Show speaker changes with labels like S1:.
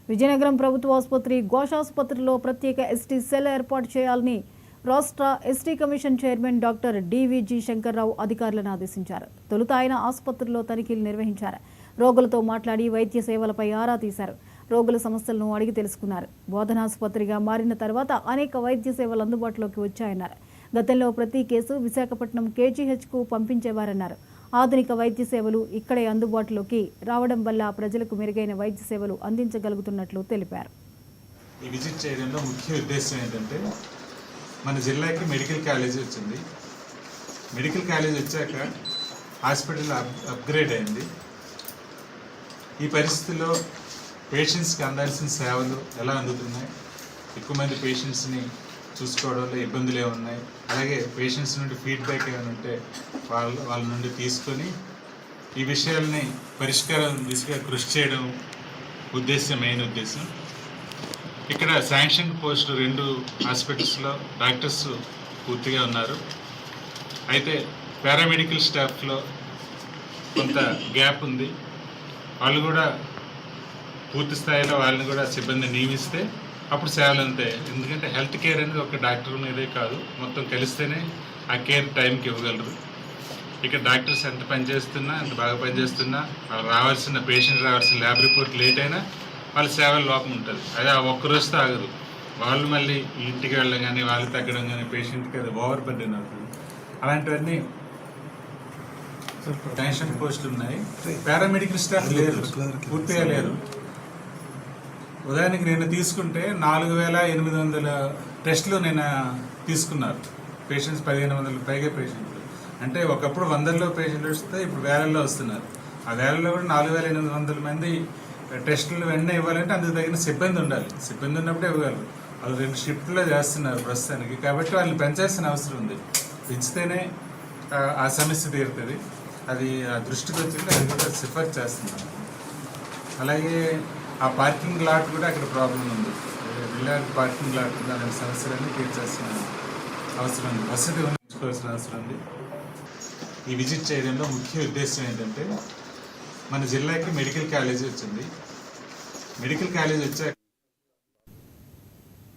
S1: విజయనగరం ప్రభుత్వ ఆసుపత్రి ఘోషాసుపత్రిలో ప్రత్యేక ఎస్టీ సెల్ ఏర్పాటు చేయాలని రాష్ట్ర ST commission chairman doctor డివిజి Shankarrao అధికారులను ఆదేశించారు. తొలుత ఆయన ఆసుపత్రిలో తనిఖీలు నిర్వహించారు. రోగులతో మాట్లాడి వైద్య సేవలపై ఆరా తీశారు. రోగుల సమస్యలను అడిగి తెలుసుకున్నారు. బోధనాసుపత్రిగా మారిన తర్వాత అనేక వైద్య సేవలు అందుబాటులోకి వచ్చాయన్నారు. గతంలో ప్రతి కేసు విశాఖపట్నం కేజీహెచ్కు పంపించేవారన్నారు. ఆధునిక వైద్య సేవలు ఇక్కడే అందుబాటులోకి రావడం వల్ల ప్రజలకు మెరుగైన వైద్య సేవలు అందించగలుగుతున్నట్లు తెలిపారు.
S2: ఈ విజిట్ చేయడంలో ముఖ్య ఉద్దేశం ఏంటంటే మన జిల్లాకి మెడికల్ కాలేజ్ వచ్చింది. మెడికల్ కాలేజ్ వచ్చాక హాస్పిటల్ అప్గ్రేడ్ అయింది. ఈ పరిస్థితుల్లో పేషెంట్స్కి అందాల్సిన సేవలు ఎలా అందుతున్నాయి, ఎక్కువ మంది పేషెంట్స్ని చూసుకోవడంలో ఇబ్బందులు ఏమున్నాయి, అలాగే పేషెంట్స్ నుండి ఫీడ్బ్యాక్ ఏమైనా ఉంటే వాళ్ళ నుండి తీసుకొని ఈ విషయాల్ని పరిష్కారం దిశగా కృషి చేయడం మెయిన్ ఉద్దేశం. ఇక్కడ శాంక్షన్ పోస్టు 2 హాస్పిటల్స్లో డాక్టర్స్ పూర్తిగా ఉన్నారు. అయితే పారామెడికల్ స్టాఫ్లో కొంత గ్యాప్ ఉంది. వాళ్ళు కూడా పూర్తి స్థాయిలో వాళ్ళని కూడా సిబ్బందిని నియమిస్తే అప్పుడు సేవలు అంతాయి. ఎందుకంటే హెల్త్ కేర్ అనేది ఒక డాక్టర్ మీదే కాదు, మొత్తం కలిస్తేనే ఆ కేర్ టైంకి ఇవ్వగలరు. ఇక్కడ డాక్టర్స్ ఎంత పనిచేస్తున్నా, ఎంత బాగా పనిచేస్తున్నా, వాళ్ళు పేషెంట్ రావాల్సిన ల్యాబ్ రిపోర్ట్ లేట్ అయినా వాళ్ళ సేవల లోపం ఉంటుంది. అదే ఆ ఒక్కరోజుతో ఆగదు. వాళ్ళు మళ్ళీ ఇంటికి వెళ్ళడం కానీ, వాళ్ళు తగ్గడం కానీ పేషెంట్కి అది ఓవర్ బర్డెన్ అవుతుంది. అలాంటివన్నీ టెన్షన్ పోస్టులు ఉన్నాయి. పారామెడికల్ స్టాఫ్ లేరు, పూర్తిగా లేరు. ఉదాహరణకి నేను తీసుకుంటే 4800 టెస్టులు నేను తీసుకున్నారు. పేషెంట్స్ 1500 పైగా పేషెంట్లు. అంటే ఒకప్పుడు 100లో పేషెంట్లు వస్తే ఇప్పుడు వేలల్లో వస్తున్నారు. ఆ వేలలో కూడా 4800 మంది టెస్టులు వెంటనే ఇవ్వాలంటే అందుకు తగిన సిబ్బంది ఉండాలి. సిబ్బంది ఉన్నప్పుడే ఇవ్వగలరు. వాళ్ళు 2 షిఫ్ట్లో చేస్తున్నారు ప్రస్తుతానికి. కాబట్టి వాళ్ళని పెంచాల్సిన అవసరం ఉంది. పెంచితేనే ఆ సమస్య తీరుతుంది. అది ఆ దృష్టికి వచ్చింది, అది కూడా సిఫార్సు చేస్తున్నారు. అలాగే ఆ పార్కింగ్ లాట్ కూడా అక్కడ ప్రాబ్లం ఉంది. ఇలాంటి పార్కింగ్ లాట్ ఉంది, అలాంటి సమస్యలన్నీ తీర్చాల్సిన అవసరం ఉంది. వసతి ఉంచుకోవాల్సిన అవసరం ఉంది. ఈ విజిట్ చేయడంలో ముఖ్య ఉద్దేశం ఏంటంటే మన జిల్లాకి మెడికల్ కాలేజ్ వచ్చింది. మెడికల్ కాలేజ్ వచ్చాక